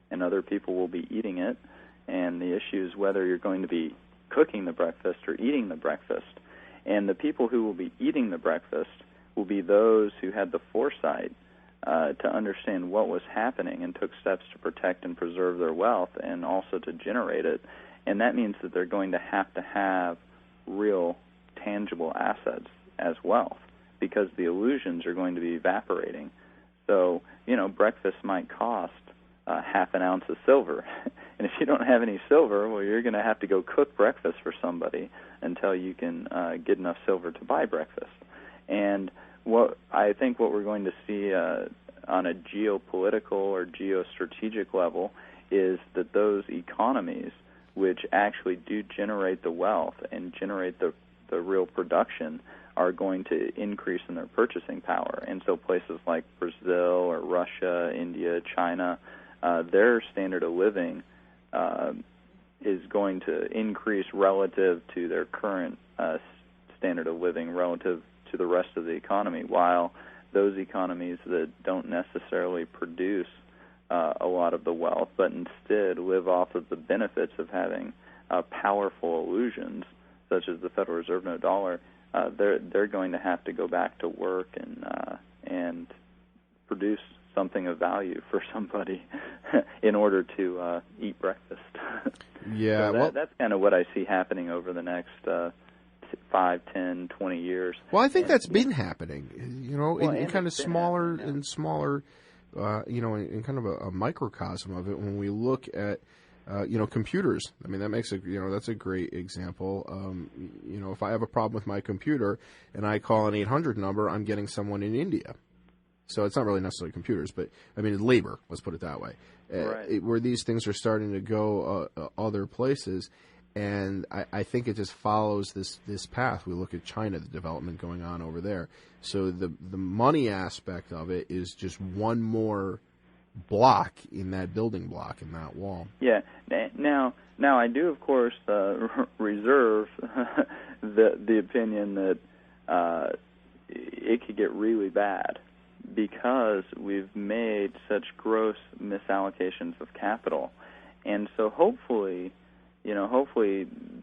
and other people will be eating it. And the issue is whether you're going to be cooking the breakfast or eating the breakfast. And the people who will be eating the breakfast will be those who had the foresight to understand what was happening and took steps to protect and preserve their wealth, and also to generate it. And that means that they're going to have real tangible assets as wealth, because the illusions are going to be evaporating. So, breakfast might cost half an ounce of silver. And if you don't have any silver, well, you're going to have to go cook breakfast for somebody until you can get enough silver to buy breakfast. And what we're going to see on a geopolitical or geostrategic level is that those economies which actually do generate the wealth and generate the real production are going to increase in their purchasing power. And so places like Brazil or Russia, India, China, their standard of living is going to increase relative to their current standard of living, relative to the rest of the economy, while those economies that don't necessarily produce a lot of the wealth, but instead live off of the benefits of having powerful illusions, such as the Federal Reserve note dollar, they're going to have to go back to work and produce something of value for somebody in order to eat breakfast. Yeah, so that's kind of what I see happening over the next 5, 10, 20 years. Well, I think that's been happening, in kind of smaller and smaller, in kind of a microcosm of it. When we look at, computers, I mean, that makes that's a great example. If I have a problem with my computer and I call an 800 number, I'm getting someone in India. So it's not really necessarily computers, but I mean labor. Let's put it that way. Right. Where these things are starting to go other places, And I think it just follows this path. We look at China, the development going on over there. So the money aspect of it is just one more block in that building block, in that wall. Yeah. Now I do, of course, reserve the opinion that it could get really bad because we've made such gross misallocations of capital. And so hopefully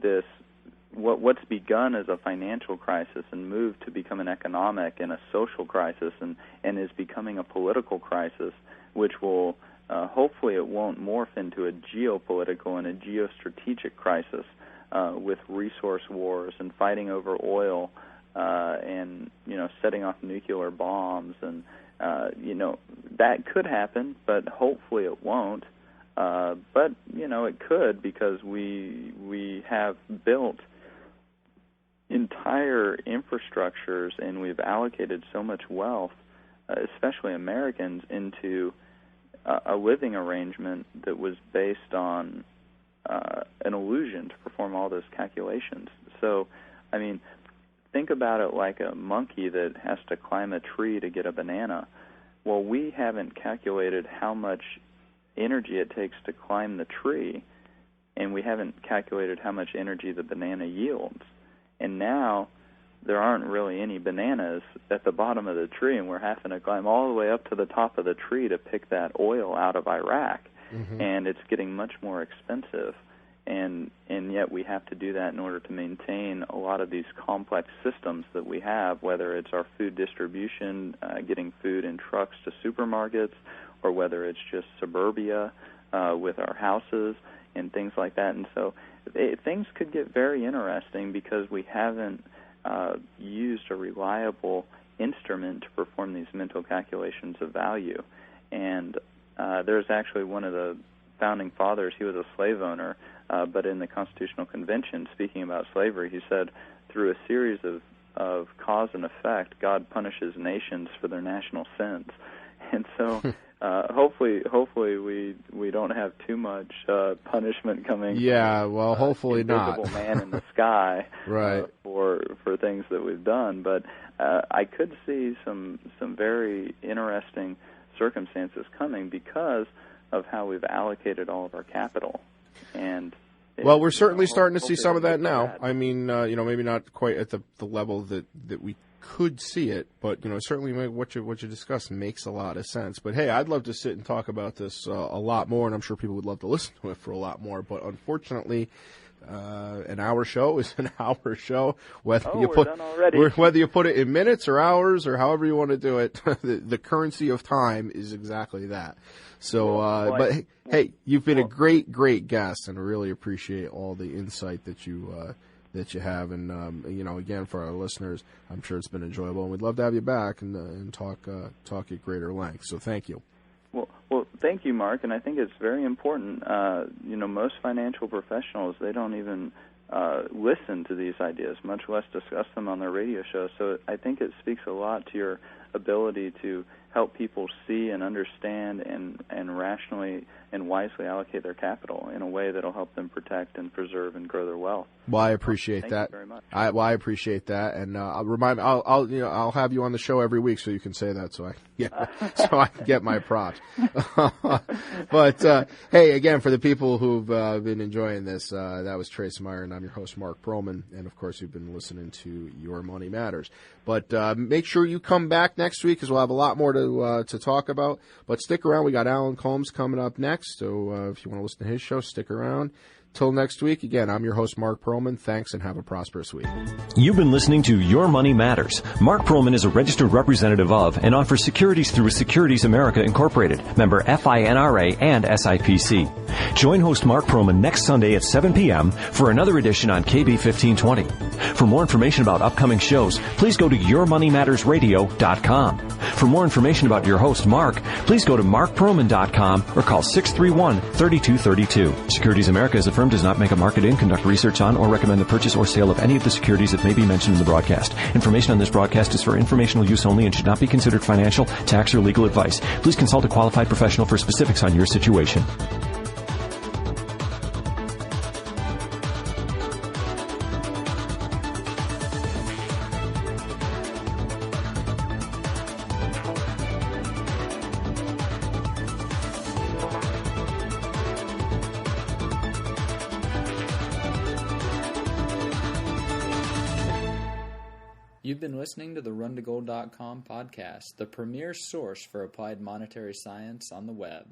this what's begun as a financial crisis and moved to become an economic and a social crisis and is becoming a political crisis, which will hopefully it won't morph into a geopolitical and a geostrategic crisis with resource wars and fighting over oil and setting off nuclear bombs, and that could happen, but hopefully it won't. But it could, because we have built entire infrastructures and we've allocated so much wealth, especially Americans, into a living arrangement that was based on an illusion to perform all those calculations. So, I mean, think about it like a monkey that has to climb a tree to get a banana. Well, we haven't calculated how much energy it takes to climb the tree, and we haven't calculated how much energy the banana yields. And now there aren't really any bananas at the bottom of the tree, and we're having to climb all the way up to the top of the tree to pick that oil out of Iraq. Mm-hmm. And it's getting much more expensive. And yet we have to do that in order to maintain a lot of these complex systems that we have, whether it's our food distribution, getting food in trucks to supermarkets, or whether it's just suburbia with our houses and things like that. And so things could get very interesting because we haven't used a reliable instrument to perform these mental calculations of value. And there's actually one of the founding fathers, he was a slave owner, but in the Constitutional Convention, speaking about slavery, he said, through a series of cause and effect, God punishes nations for their national sins. And so hopefully we don't have too much punishment coming. Yeah, well, hopefully not. Invisible man in the sky, right? For things that we've done, but I could see some very interesting circumstances coming because of how we've allocated all of our capital. And well, we're certainly starting to see some of that now. I mean, maybe not quite at the level that we could see it, but certainly what you discussed makes a lot of sense. But hey, I'd love to sit and talk about this a lot more, and I'm sure people would love to listen to it for a lot more. But unfortunately, an hour show is an hour show. Whether you put it in minutes or hours or however you want to do it, the currency of time is exactly that. So, hey, you've been a great guest, and I really appreciate all the insight that you have, and again, for our listeners, I'm sure it's been enjoyable, and we'd love to have you back and talk at greater length. So, thank you. Well, thank you, Mark, and I think it's very important. Most financial professionals, they don't even listen to these ideas, much less discuss them on their radio shows. So I think it speaks a lot to your ability to help people see and understand and rationally and wisely allocate their capital in a way that will help them protect and preserve and grow their wealth. Well, I appreciate that. Thank you very much. I appreciate that, and I'll have you on the show every week so you can say that, so I can get my props. But hey, again, for the people who've been enjoying this, that was Trace Meyer, and I'm your host, Mark Perlman, and of course, you've been listening to Your Money Matters. But make sure you come back next week because we'll have a lot more to talk about. But stick around. We got Alan Combs coming up next. So if you want to listen to his show, stick around. Till next week, again, I'm your host, Mark Perlman. Thanks, and have a prosperous week. You've been listening to Your Money Matters. Mark Perlman is a registered representative of and offers securities through Securities America Incorporated, member FINRA and SIPC. Join host Mark Perlman next Sunday at 7 p.m. for another edition on KB 1520. For more information about upcoming shows, please go to YourMoneyMattersRadio.com. For more information about your host, Mark, please go to markperlman.com or call 631-3232. Securities America is a firm does not make a market in, conduct research on, or recommend the purchase or sale of any of the securities that may be mentioned in the broadcast. Information on this broadcast is for informational use only and should not be considered financial, tax, or legal advice. Please consult a qualified professional for specifics on your situation. You've been listening to the RunToGold.com podcast, the premier source for applied monetary science on the web.